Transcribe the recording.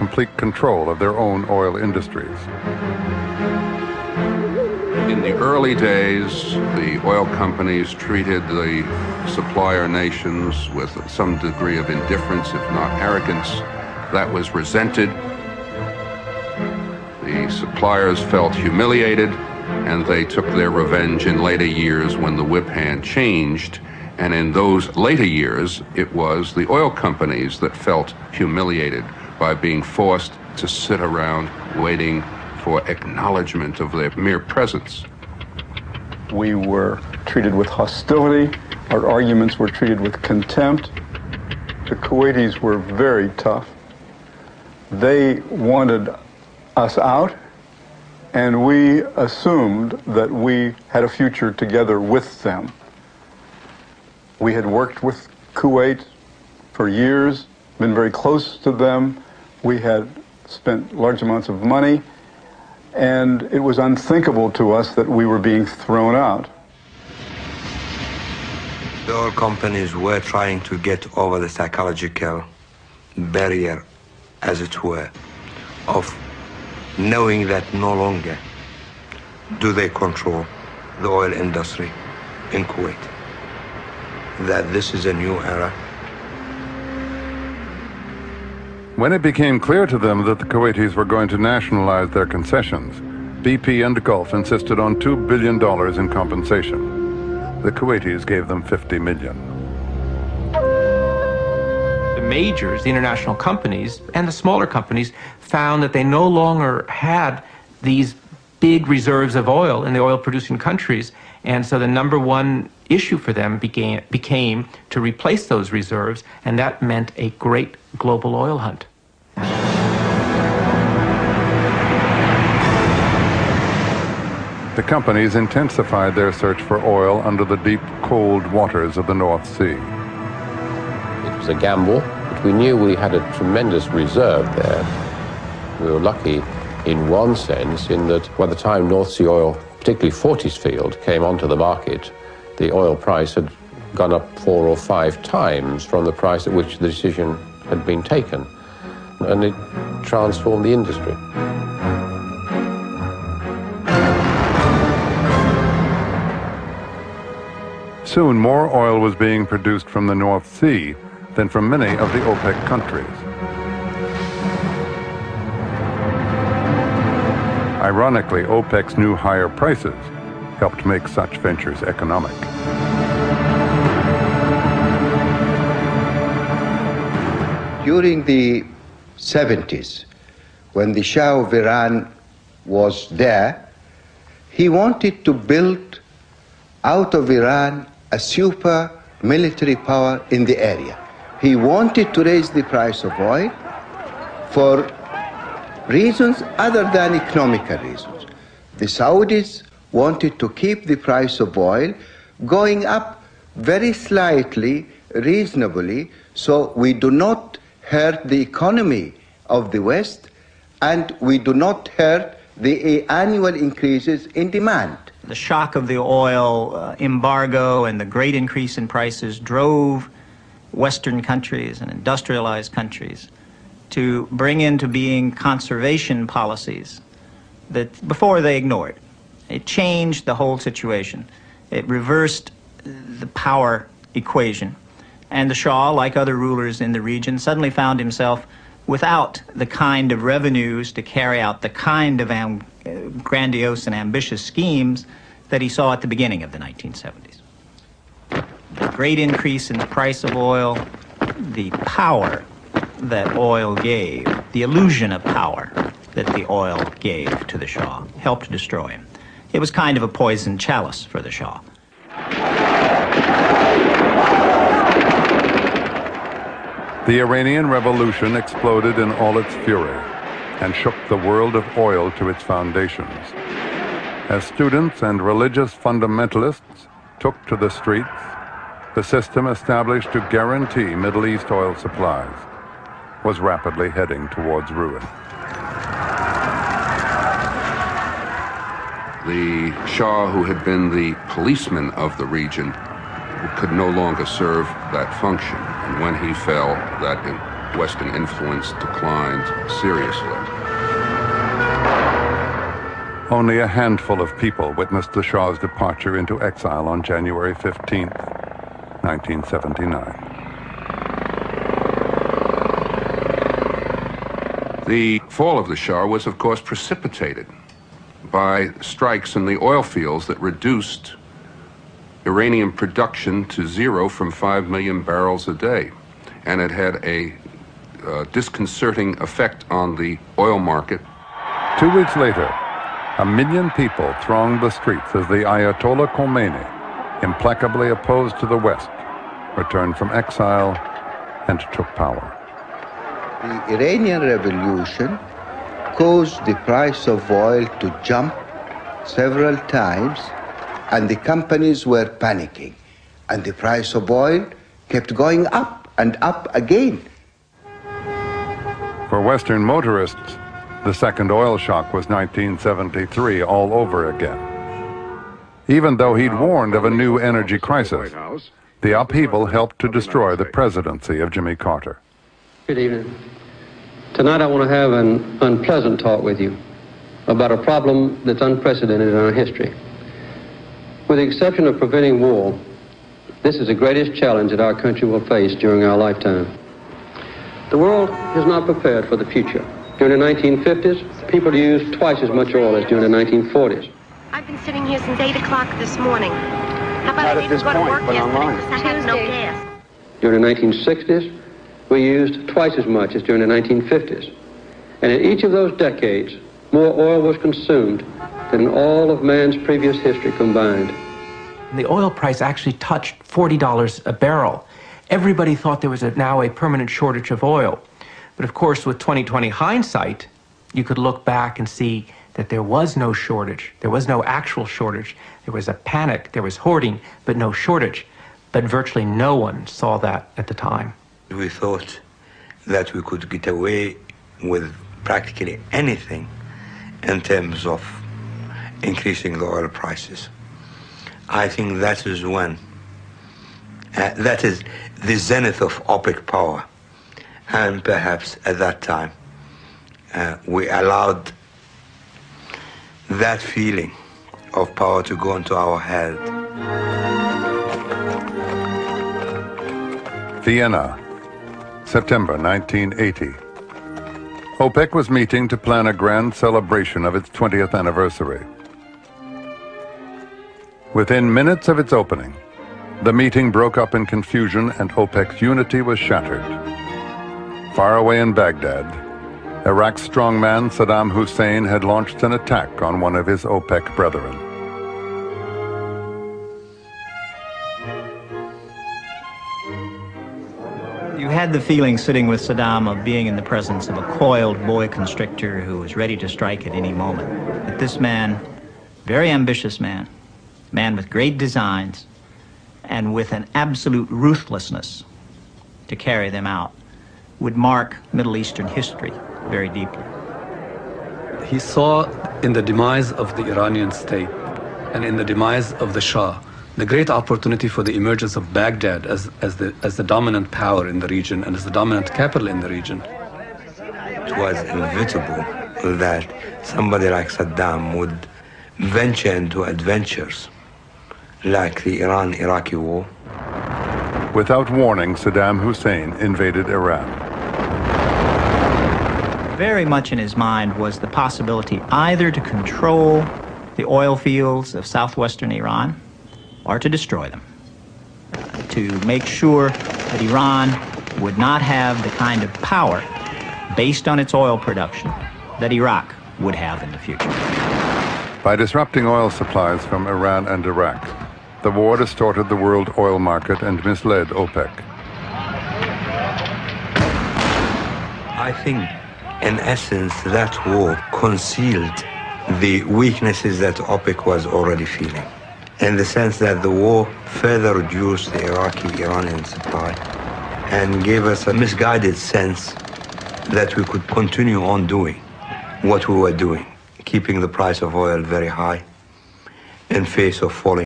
complete control of their own oil industries. In the early days, the oil companies treated the supplier nations with some degree of indifference, if not arrogance. That was resented. The suppliers felt humiliated, and they took their revenge in later years when the whip hand changed. And in those later years, it was the oil companies that felt humiliated by being forced to sit around waiting for acknowledgement of their mere presence. We were treated with hostility. Our arguments were treated with contempt. The Kuwaitis were very tough. They wanted us out, and we assumed that we had a future together with them. We had worked with Kuwait for years, been very close to them. We had spent large amounts of money, and it was unthinkable to us that we were being thrown out. The oil companies were trying to get over the psychological barrier, as it were, of knowing that no longer do they control the oil industry in Kuwait, that this is a new era. When it became clear to them that the Kuwaitis were going to nationalize their concessions, BP and Gulf insisted on $2 billion in compensation. The Kuwaitis gave them $50 million. The majors, the international companies, and the smaller companies found that they no longer had these big reserves of oil in the oil-producing countries, and so the number one issue for them became to replace those reserves, and that meant a great global oil hunt. The companies intensified their search for oil under the deep, cold waters of the North Sea. It was a gamble, but we knew we had a tremendous reserve there. We were lucky in one sense in that by the time North Sea oil, particularly Fortisfield, came onto the market, the oil price had gone up 4 or 5 times from the price at which the decision had been taken, and it transformed the industry. Soon more oil was being produced from the North Sea than from many of the OPEC countries. Ironically, OPEC's new higher prices helped make such ventures economic. During the 70s, when the Shah of Iran was there, he wanted to build out of Iran a super military power in the area. He wanted to raise the price of oil for reasons other than economical reasons. The Saudis wanted to keep the price of oil going up very slightly, reasonably, so we do not hurt the economy of the West and we do not hurt the annual increases in demand. The shock of the oil embargo and the great increase in prices drove Western countries and industrialized countries to bring into being conservation policies that before they ignored. It changed the whole situation. It reversed the power equation. And the Shah, like other rulers in the region, suddenly found himself without the kind of revenues to carry out the kind of grandiose and ambitious schemes that he saw at the beginning of the 1970s. The great increase in the price of oil, the power that oil gave, the illusion of power that the oil gave to the Shah, helped to destroy him. It was kind of a poisoned chalice for the Shah. The Iranian Revolution exploded in all its fury and shook the world of oil to its foundations. As students and religious fundamentalists took to the streets, the system established to guarantee Middle East oil supplies was rapidly heading towards ruin. The Shah, who had been the policeman of the region, could no longer serve that function. And when he fell, that Western influence declined seriously. Only a handful of people witnessed the Shah's departure into exile on January 15, 1979. The fall of the Shah was, of course, precipitated by strikes in the oil fields that reduced Iranian production to zero from 5 million barrels a day. And it had a disconcerting effect on the oil market. 2 weeks later, 1 million people thronged the streets as the Ayatollah Khomeini, implacably opposed to the West, returned from exile and took power. The Iranian Revolution caused the price of oil to jump several times, and the companies were panicking, and the price of oil kept going up and up again. For Western motorists, the second oil shock was 1973 all over again. Even though he'd warned of a new energy crisis, the upheaval helped to destroy the presidency of Jimmy Carter. Good evening. Tonight I want to have an unpleasant talk with you about a problem that's unprecedented in our history. With the exception of preventing war, this is the greatest challenge that our country will face during our lifetime. The world is not prepared for the future. During the 1950s, people used twice as much oil as during the 1940s. I've been sitting here since 8 o'clock this morning. How about I didn't go to work yesterday because I had no gas? During the 1960s, we used twice as much as during the 1950s. And in each of those decades, more oil was consumed than in all of man's previous history combined. The oil price actually touched $40 a barrel. Everybody thought there was now a permanent shortage of oil. But of course, with 20/20 hindsight, you could look back and see that there was no shortage. There was no actual shortage. There was a panic, there was hoarding, but no shortage. But virtually no one saw that at the time. We thought that we could get away with practically anything in terms of increasing the oil prices. I think that is when, that is the zenith of OPEC power. And perhaps at that time, we allowed that feeling of power to go into our head. Vienna, September 1980. OPEC was meeting to plan a grand celebration of its 20th anniversary. Within minutes of its opening, the meeting broke up in confusion and OPEC's unity was shattered. Far away in Baghdad, Iraq's strongman Saddam Hussein had launched an attack on one of his OPEC brethren. You had the feeling sitting with Saddam of being in the presence of a coiled boa constrictor who was ready to strike at any moment. But this man, very ambitious man with great designs, and with an absolute ruthlessness to carry them out, would mark Middle Eastern history very deeply. He saw in the demise of the Iranian state and in the demise of the Shah the great opportunity for the emergence of Baghdad as the dominant power in the region and as the dominant capital in the region. It was inevitable that somebody like Saddam would venture into adventures like the Iran-Iraqi war. Without warning, Saddam Hussein invaded Iran. Very much in his mind was the possibility either to control the oil fields of southwestern Iran or to destroy them, to make sure that Iran would not have the kind of power based on its oil production that Iraq would have in the future. By disrupting oil supplies from Iran and Iraq, the war distorted the world oil market and misled OPEC. I think, in essence, that war concealed the weaknesses that OPEC was already feeling, in the sense that the war further reduced the Iraqi-Iranian supply and gave us a misguided sense that we could continue on doing what we were doing, keeping the price of oil very high in face of falling